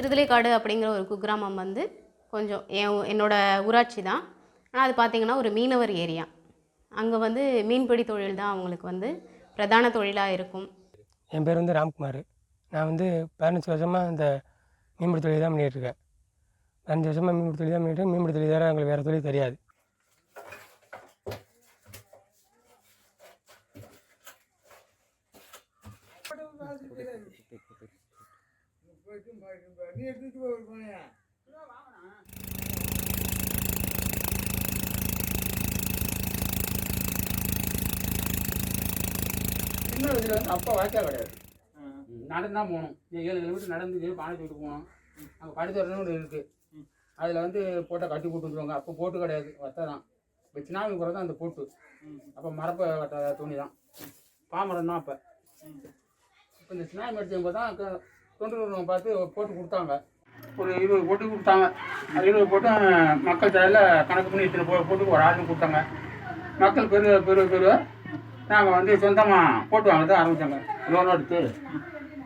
சிறுதலைக்காடு அப்படிங்கிற ஒரு குக்கிராமம் வந்து கொஞ்சம் என்னோடய ஊராட்சி தான். ஆனால் அது பார்த்திங்கன்னா ஒரு மீனவர் ஏரியா. அங்கே வந்து மீன்பிடி தொழில் தான் அவங்களுக்கு வந்து பிரதான தொழிலாக இருக்கும். என் பேர் வந்து ராம்குமார். நான் வந்து 15 வருஷமாக இந்த மீன்பிடி தொழில் தான் பண்ணிகிட்ருக்கேன். 15 வருஷமாக மீன்பிடி தொழில் தான் பண்ணிட்டு மீன்பிடி தொழில் தவிர எங்களுக்கு வேறு தொழில் தெரியாது. இன்னும் இதில் வந்து அப்போ வாய்க்கால் கிடையாது. நடந்து தான் போகணும். 7 கிலோமீட்டர் நடந்து பானை தூக்கிட்டு போகணும். அங்கே படுத்துறதுன்னு ஒன்று இருக்குது. அதில் வந்து போட்டை கட்டி போட்டு வந்துடுவாங்க. அப்போ போட்டு கிடையாது, வத்தை தான். இப்போ சின்னாமி போகிறது தான் அந்த போட்டு. அப்போ மரப்பை வட்ட துணி தான், பாமரம் தான். அப்போ இப்போ இந்த சின்னாமி அடிச்சவங்க தான் தொண்டு பார்த்து போட்டு கொடுத்தாங்க. ஒரு 20 போட்டு கொடுத்தாங்க. அது 20 போட்டு மக்கள் தலையில் கணக்கு பண்ணி இத்தனை போட்டுக்கு ஒரு ஆளுன்னு கொடுத்தாங்க. மக்கள் பெரு நாங்கள் வந்து சொந்தமாக போட்டு வாங்க தான் ஆரம்பித்தாங்க. லோன் எடுத்து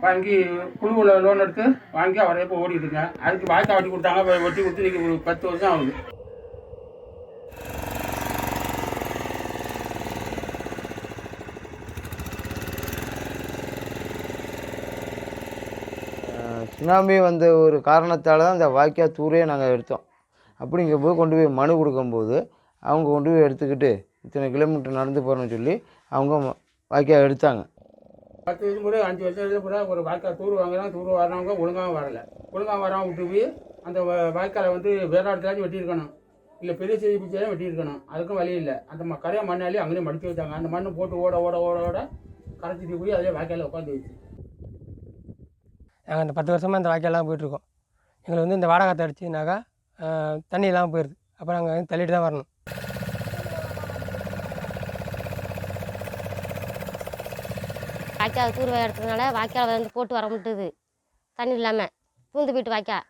வாங்கி குழுவில் லோன் எடுத்து வாங்கி அவரை இப்போ ஓடிட்டுருங்க. அதுக்கு வாய்க்கால் வெட்டி கொடுத்தாங்க. வெட்டி கொடுத்து இன்றைக்கி ஒரு 10 வருஷம் ஆகுது. சுனாமி வந்த ஒரு காரணத்தால் தான் இந்த வாய்க்கால் தூரையே நாங்கள் எடுத்தோம். அப்படிங்கும்போது கொண்டு போய் மனு கொடுக்கும்போது அவங்க கொண்டு போய் எடுத்துக்கிட்டு இத்தனை கிலோமீட்டர் நடந்து போகிறோன்னு சொல்லி அவங்க வாய்க்கால் எடுத்தாங்க. 10 வருஷம் கூட 5 வருஷம் கூட ஒரு வாய்க்கால் தூர் வாங்கினா தூர் வரவங்க ஒழுங்காக வரலை. ஒழுங்காக வராமல் விட்டு போய் அந்த வாய்க்காலை வந்து வேற இடத்துலாச்சும் வெட்டியிருக்கணும், இல்லை பெரிய செய்தி பிச்சையும் வெட்டியிருக்கணும். அதுக்கும் வழி இல்லை. அந்த கரையாக மண்ணாலே அங்கேயே மடித்து வச்சாங்க. அந்த மண்ணை போட்டு ஓட ஓட ஓட ஓட கரைச்சிட்டு போய் அதே வாய்க்காலில் உட்காந்து வச்சு நாங்கள் இந்த 10 வருஷமாக இந்த வாய்க்காலாம் போயிட்டுருக்கோம். எங்களுக்கு வந்து இந்த வாடகை அடிச்சுனாக்கா தண்ணி இல்லாமல் போயிடுது. அப்போ நாங்கள் வந்து தள்ளிட்டு தான் வரணும். வாய்க்கால் தூர் எடுத்ததுனால வாய்க்கால் வந்து போட்டு வர முடியுது, தண்ணி இல்லாமல் பூந்து போயிட்டு வாய்க்கால்.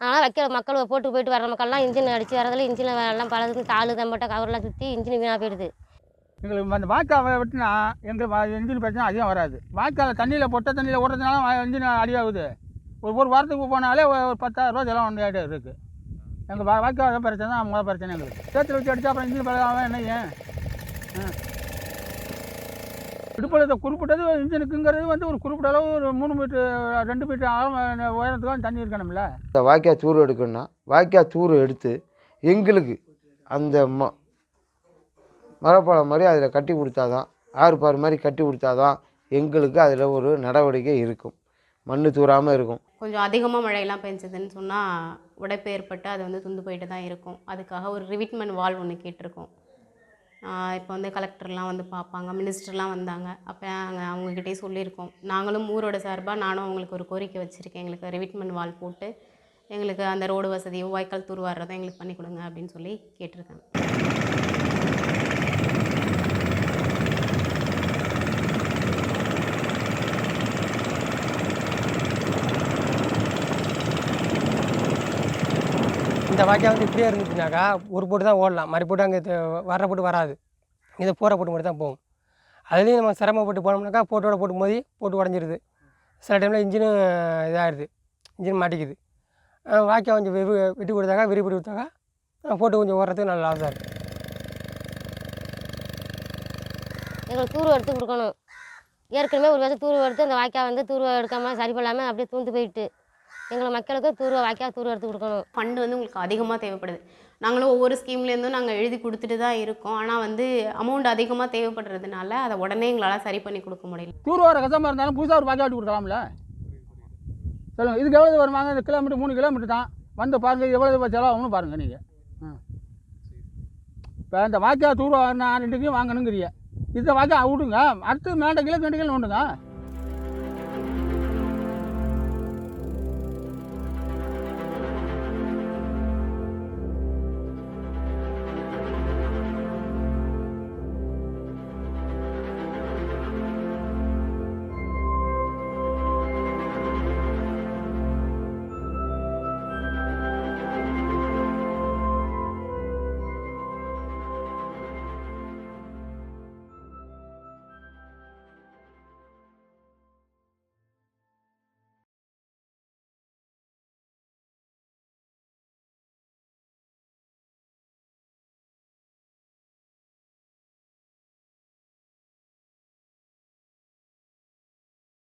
அதனால் வாய்க்கால் மக்கள் போட்டு போயிட்டு வர மக்கள்லாம் இன்ஜின் அடித்து வரதில் இன்ஜின் எல்லாம் பழகுது, தாள் தம்பட்ட கவரெலாம் சுற்றி இன்ஜின் வீணாக போயிடுது. எங்களுக்கு அந்த வாய்க்கால் வெட்டினா எங்களுக்கு இன்ஜின் பிரச்சனை அதிகம் வராது. வாய்க்கால் தண்ணியில் பொட்ட தண்ணியில் ஓடுறதுனால இன்ஜின் அடியாகுது. ஒரு வாரத்துக்கு போனாலே ஒரு 10,000 ரூபா செலவு ஒன்று இருக்குது. எங்கள் வாய்க்கால் பிரச்சனை தான் முதல் பிரச்சனை. எங்களுக்கு சேத்துல வச்சு அடித்தா அப்புறம் இன்ஜின் பழகாமல் என்ன ஏன் இடுப்பளத்தை குறிப்பிட்டது இன்ஜினுக்குங்கிறது வந்து ஒரு குறிப்பிட்ட அளவு ஒரு 3 மீட்டர் 2 மீட்டர் ஆழம் உயரத்துக்கு தண்ணி இருக்கணும்ல. இந்த வாய்க்கால் தூர் எடுக்கணும்னா வாய்க்கால் தூர் எடுத்து எங்களுக்கு அந்த மரப்பாலம் மாதிரி அதில் கட்டி கொடுத்தாதான், ஆறுபாறு மாதிரி கட்டி கொடுத்தாதான் எங்களுக்கு அதில் ஒரு நடவடிக்கை இருக்கும், மண் தூராமல் இருக்கும். கொஞ்சம் அதிகமாக மழையெல்லாம் பெஞ்சதுன்னு சொன்னால் உடைப்பு ஏற்பட்டு அது வந்து துண்டு போயிட்டு தான் இருக்கும். அதுக்காக ஒரு ரிவிட்மெண்ட் வால் ஒன்று கேட்டிருக்கோம். இப்போ வந்து கலெக்டர்லாம் வந்து பார்ப்பாங்க, மினிஸ்டர்லாம் வந்தாங்க. அப்போ நாங்கள் அவங்கக்கிட்டே சொல்லியிருக்கோம். நாங்களும் ஊரோட சார்பாக நானும் அவங்களுக்கு ஒரு கோரிக்கை வச்சுருக்கேன். எங்களுக்கு ரிவிட்மெண்ட் வால் போட்டு எங்களுக்கு அந்த ரோடு வசதியோ வாய்க்கால் தூர் வர்றதோ எங்களுக்கு பண்ணி கொடுங்க அப்படின்னு சொல்லி கேட்டிருக்காங்க. இந்த வாய்க்கால் வந்து இப்படியே இருந்துச்சுனாக்கா ஒரு போட்டு தான் ஓடலாம், மறு போட்டு அங்கே வர்ற போட்டு வராது. இதை போகிற போட்டு மட்டும் தான் போகும். அதுலேயும் நம்ம சிரமப்பட்டு போனோம்னாக்கா போட்டோட போட்டு மோதி போட்டு உடஞ்சிருது. சில டைமில் இன்ஜினும் இதாகிடுது, இன்ஜின் மாட்டிக்குது. வாய்க்கால் கொஞ்சம் வெட்டி கொடுத்தாக்கா விரிப்படி கொடுத்தாக்கா போட்டு கொஞ்சம் ஓடுறதுக்கு நல்லா லாபம் இருக்குது. எங்களுக்கு தூர்வு எடுத்து கொடுக்கணும். ஏற்கனவே ஒரு வருஷம் தூர்வு எடுத்து அந்த வாய்க்கால் வந்து தூர்வு எடுக்காமல் சரி பண்ணாமல் அப்படியே தூந்து போயிட்டு எங்களை மக்களுக்கு தூர்வு வாய்க்கால் தூர்வு எடுத்து கொடுக்கணும். ஃபண்டு வந்து உங்களுக்கு அதிகமாக தேவைப்படுது. நாங்களும் ஒவ்வொரு ஸ்கீம்லேருந்தும் நாங்கள் எழுதி கொடுத்துட்டு தான் இருக்கோம். ஆனால் வந்து அமௌண்ட் அதிகமாக தேவைப்படுறதுனால அதை உடனே எங்களால் சரி பண்ணி கொடுக்க முடியல. தூர் வர கஷ்டமாக இருந்தாலும் புதுசாக ஒரு வாய்க்கால் வெட்டி கொடுக்கலாம்ல. சொல்லுங்கள், இதுக்கு எவ்வளோ வருவாங்க? இந்த கிலோமீட்டர் 3 கிலோமீட்டர் தான் வந்து பாருங்கள், எவ்வளோ செலவாகும்னு பாருங்கள் நீங்கள். இப்போ இந்த வாய்க்கால் தூர் வரணும் 2 வாங்கணுங்கிறீங்க. இந்த வாய்க்கால் விடுங்க, அடுத்து மேலே கிலோ 2 கிலோ நோண்டுங்க.